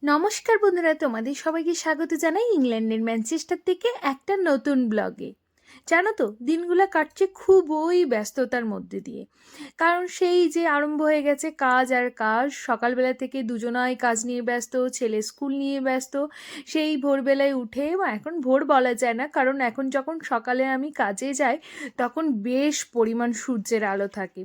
নমস্কার বন্ধুরা, তোমাদের সবাইকে স্বাগত জানাই ইংল্যান্ডের ম্যানচেস্টার থেকে একটা নতুন ব্লগে। জানো তো, দিনগুলো কাটছে খুবই ব্যস্ততার মধ্যে দিয়ে। কারণ সেই যে আরম্ভ হয়ে গেছে কাজ আর কাজ, সকালবেলা থেকে দুজনাই কাজ নিয়ে ব্যস্ত, ছেলে স্কুল নিয়ে ব্যস্ত। সেই ভোরবেলায় উঠে, বা এখন ভোর বলা যায় না, কারণ এখন যখন সকালে আমি কাজে যাই তখন বেশ পরিমাণ সূর্যের আলো থাকে।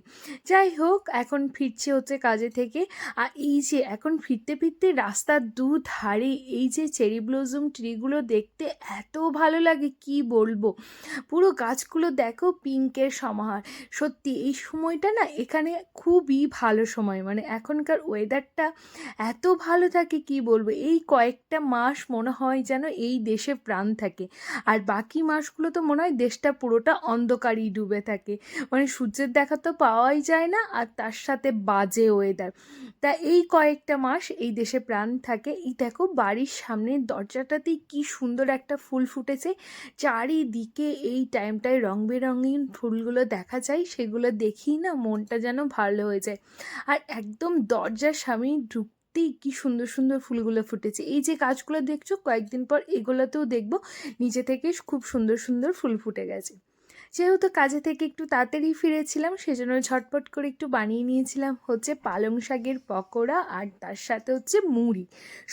যাই হোক, এখন ফিরছি হচ্ছে কাজে থেকে। আর এই যে এখন ফিরতে ফিরতে রাস্তার দুধারে এই যে চেরি ব্লসম ট্রিগুলো দেখতে এত ভালো লাগে, কি বলবো। পুরো গাছগুলো দেখো পিঙ্কের সমাহার। সত্যি এই সময়টা না এখানে খুবই ভালো সময়, মানে এখনকার ওয়েদারটা এত ভালো থাকে কি বলবো। এই কয়েকটা মাস মনে হয় যেন এই দেশে প্রাণ থাকে, আর বাকি মাসগুলো তো মনে হয় দেশটা পুরোটা অন্ধকারই ডুবে থাকে। মানে সূর্যের দেখা তো পাওয়াই যায় না, আর তার সাথে বাজে ওয়েদার। তা এই কয়েকটা মাস এই দেশে প্রাণ থাকে। এই দেখো বাড়ির সামনের দরজাটাতেই কি সুন্দর একটা ফুল ফুটেছে। চারিদিকে এই টাইমটায় রং বেরঙিন ফুলগুলো দেখা যায়, সেগুলো দেখেই না মনটা যেন ভালো হয়ে যায়। আর একদম দরজার সামনে ঢুকতেই কি সুন্দর সুন্দর ফুলগুলো ফুটেছে। এই যে গাছগুলো দেখছো, কয়েকদিন পর এগুলোতেও দেখবো নিচে থেকে খুব সুন্দর সুন্দর ফুল ফুটে গেছে। যেহেতু কাজে থেকে একটু তাড়াতাড়ি ফিরেছিলাম, সেজন্য ঝটপট করে একটু বানিয়ে নিয়েছিলাম হচ্ছে পালং শাকের পকোড়া, আর তার সাথে হচ্ছে মুড়ি।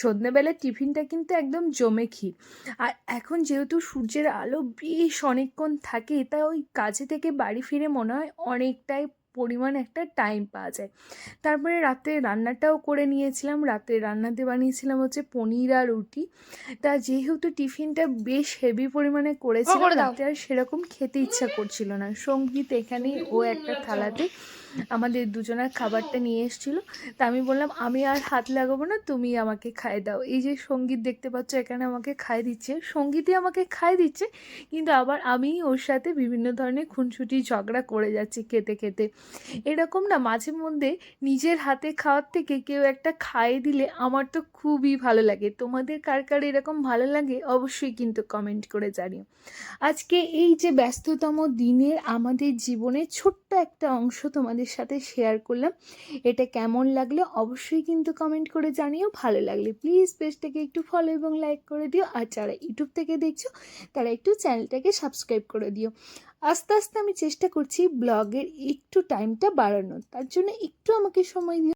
সন্ধ্যেবেলার টিফিনটা কিন্তু একদম জমে ক্ষীর। আর এখন যেহেতু সূর্যের আলো বেশ অনেকক্ষণ থাকে, তাই ওই কাজে থেকে বাড়ি ফিরে মনে হয় অনেকটাই পরিমাণ একটা টাইম পাওয়া যায়। তারপরে রাত্রে রান্নাটাও করে নিয়েছিলাম। রাত্রে রান্নাতে বানিয়েছিলাম হচ্ছে পনির আর রুটি। তা যেহেতু টিফিনটা বেশ হেভি পরিমাণে করেছিলাম, রাতে আর সেরকম খেতে ইচ্ছা করছিল না। সঙ্গীত এখানে ও একটা থালাতে আমাদের দুজনের খাবারটা নিয়ে এসেছিলো। তা আমি বললাম আমি আর হাত লাগাবো না, তুমি আমাকে খাইয়ে দাও। এই যে সঙ্গীত দেখতে পাচ্ছ এখানে আমাকে খাইয়ে দিচ্ছে, সঙ্গীতই আমাকে খাইয়ে দিচ্ছে, কিন্তু আবার আমি ওর সাথে বিভিন্ন ধরনের খুনসুটি ঝগড়া করে যাচ্ছি খেতে খেতে। এরকম না মাঝে মধ্যে নিজের হাতে খাওয়ার থেকে কেউ একটা খাইয়ে দিলে আমার তো খুবই ভালো লাগে। তোমাদের কার কার এরকম ভালো লাগে অবশ্যই কিন্তু কমেন্ট করে জানিও। আজকে এই যে ব্যস্ততম দিনের আমাদের জীবনের ছোট্ট একটা অংশ তোমাদের সাথে শেয়ার করলাম। এটা কেমন লাগলো অবশ্যই কিন্তু কমেন্ট করে জানিও। ভালো লাগলে প্লিজ পেজটাকে একটু ফলো এবং লাইক করে দিও, আর যারা ইউটিউব থেকে দেখছো তারা একটু চ্যানেলটাকে সাবস্ক্রাইব করে দিও। আস্তে আস্তে আমি চেষ্টা করছি ব্লগের একটু টাইমটা বাড়ানোর, তার জন্য একটু আমাকে সময় দিও।